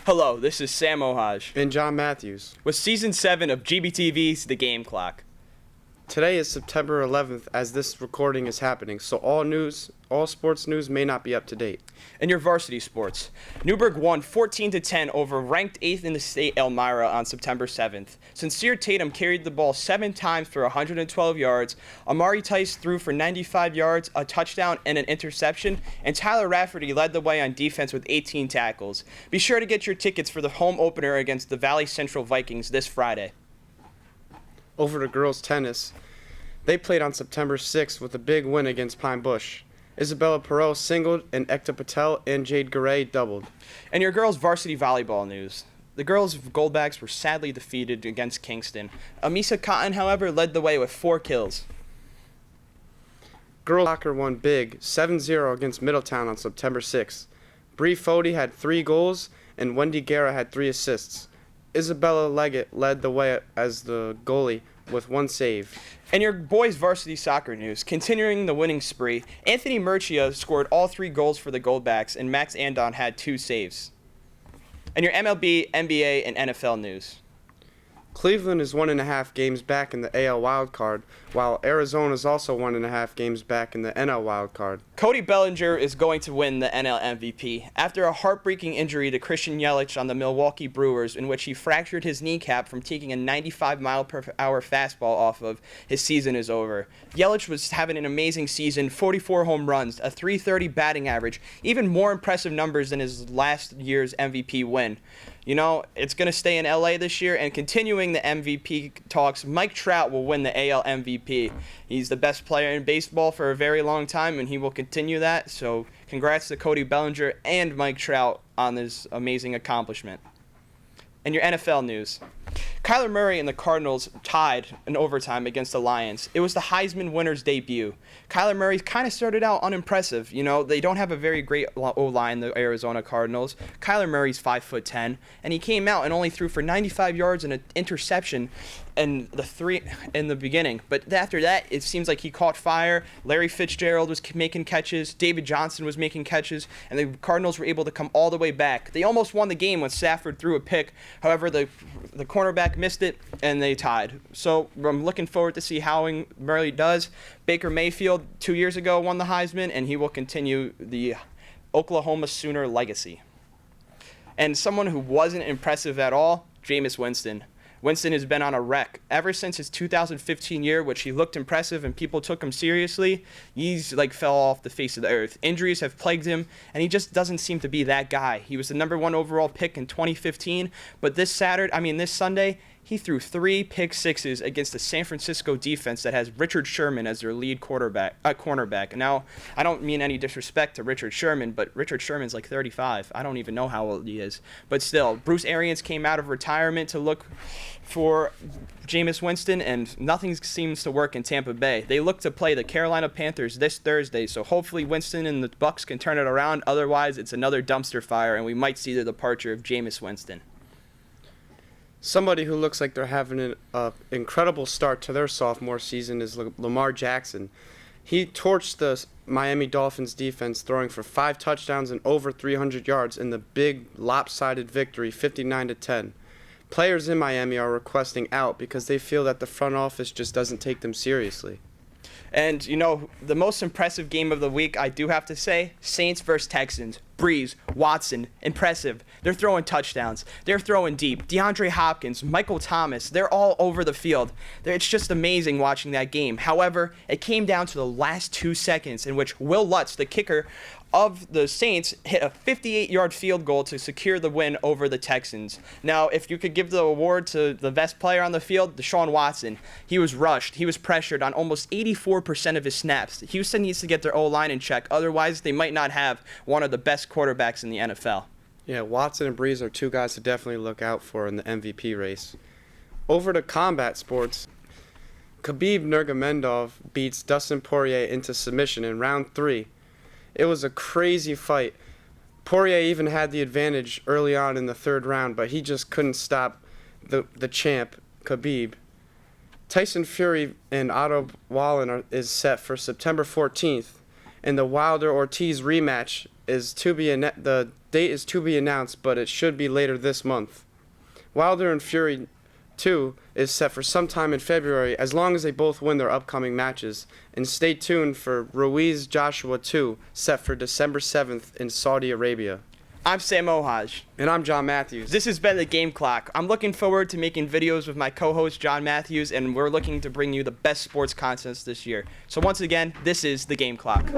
Hello, this is Sam Ohaj And John Matthews. with Season 7 of GBTV's The Gameclock. Today is September 11th as this recording is happening, so all sports news may not be up to date. In your varsity sports, Newburgh won 14-10 over ranked 8th in the state Elmira on September 7th. Sincere Tatum carried the ball 7 times for 112 yards, Amari Tice threw for 95 yards, a touchdown, and an interception, and Tyler Rafferty led the way on defense with 18 tackles. Be sure to get your tickets for the home opener against the Valley Central Vikings this Friday. Over to girls tennis, they played on September 6th with a big win against Pine Bush. Isabella Perot singled and Ekta Patel and Jade Garay doubled. And your girls' varsity volleyball news. The girls' Goldbacks were sadly defeated against Kingston. Amisa Cotton, however, led the way with 4 kills. Girls soccer won big 7-0 against Middletown on September 6th. Bree Fody had 3 goals and Wendy Guerra had 3 assists. Isabella Leggett led the way as the goalie with 1 save. And your boys' varsity soccer news, continuing the winning spree, Anthony Murcia scored all 3 goals for the Goldbacks, and Max Andon had 2 saves. And your MLB, NBA, and NFL news. Cleveland is 1.5 games back in the AL wildcard, while Arizona is also 1.5 games back in the NL wildcard. Cody Bellinger is going to win the NL MVP. After a heartbreaking injury to Christian Yelich on the Milwaukee Brewers, in which he fractured his kneecap from taking a 95-mile-per-hour fastball off of, his season is over. Yelich was having an amazing season, 44 home runs, a .330 batting average, even more impressive numbers than his last year's MVP win. You know, it's going to stay in LA this year, and continuing the MVP talks, Mike Trout will win the AL MVP. He's the best player in baseball for a very long time, and he will continue that. So congrats to Cody Bellinger and Mike Trout on this amazing accomplishment. And your NFL news. Kyler Murray and the Cardinals tied in overtime against the Lions. It was the Heisman winner's debut. Kyler Murray kind of started out unimpressive. You know, they don't have a very great O-line, the Arizona Cardinals. Kyler Murray's 5'10", and he came out and only threw for 95 yards and an interception in the beginning. But after that, it seems like he caught fire. Larry Fitzgerald was making catches. David Johnson was making catches, and the Cardinals were able to come all the way back. They almost won the game when Stafford threw a pick. However, the cornerback missed it, and they tied. So I'm looking forward to see how Murray does. Baker Mayfield 2 years ago won the Heisman, and he will continue the Oklahoma Sooner legacy. And someone who wasn't impressive at all, Jameis Winston. Winston has been on a wreck. Ever since his 2015 year, which he looked impressive and people took him seriously, he's fell off the face of the earth. Injuries have plagued him, and he just doesn't seem to be that guy. He was the number 1 overall pick in 2015, but this Sunday, he threw 3 pick sixes against the San Francisco defense that has Richard Sherman as their lead cornerback. Now, I don't mean any disrespect to Richard Sherman, but Richard Sherman's 35. I don't even know how old he is. But still, Bruce Arians came out of retirement to look for Jameis Winston, and nothing seems to work in Tampa Bay. They look to play the Carolina Panthers this Thursday, so hopefully Winston and the Bucs can turn it around. Otherwise, it's another dumpster fire, and we might see the departure of Jameis Winston. Somebody who looks like they're having an incredible start to their sophomore season is Lamar Jackson. He torched the Miami Dolphins defense, throwing for 5 touchdowns and over 300 yards in the big lopsided victory, 59-10. Players in Miami are requesting out because they feel that the front office just doesn't take them seriously. And, you know, the most impressive game of the week, I do have to say, Saints versus Texans. Breeze, Watson, impressive. They're throwing touchdowns. They're throwing deep. DeAndre Hopkins, Michael Thomas, they're all over the field. It's just amazing watching that game. However, it came down to the last 2 seconds in which Will Lutz, the kicker of the Saints, hit a 58-yard field goal to secure the win over the Texans. Now, if you could give the award to the best player on the field, Deshaun Watson, he was rushed. He was pressured on almost 84% of his snaps. Houston needs to get their O-line in check. Otherwise, they might not have one of the best quarterbacks in the NFL. Yeah, Watson and Breeze are 2 guys to definitely look out for in the MVP race. Over to combat sports, Khabib Nurmagomedov beats Dustin Poirier into submission in round 3. It was a crazy fight. Poirier even had the advantage early on in the 3rd round, but he just couldn't stop the champ, Khabib. Tyson Fury and Otto Wallin is set for September 14th, and the Wilder-Ortiz rematch the date is to be announced, but it should be later this month. Wilder and Fury 2 is set for sometime in February, as long as they both win their upcoming matches. And stay tuned for Ruiz Joshua 2, set for December 7th in Saudi Arabia. I'm Sam Ohaj. And I'm John Matthews. This has been the Game Clock. I'm looking forward to making videos with my co-host John Matthews, and we're looking to bring you the best sports content this year. So once again, this is the Game Clock.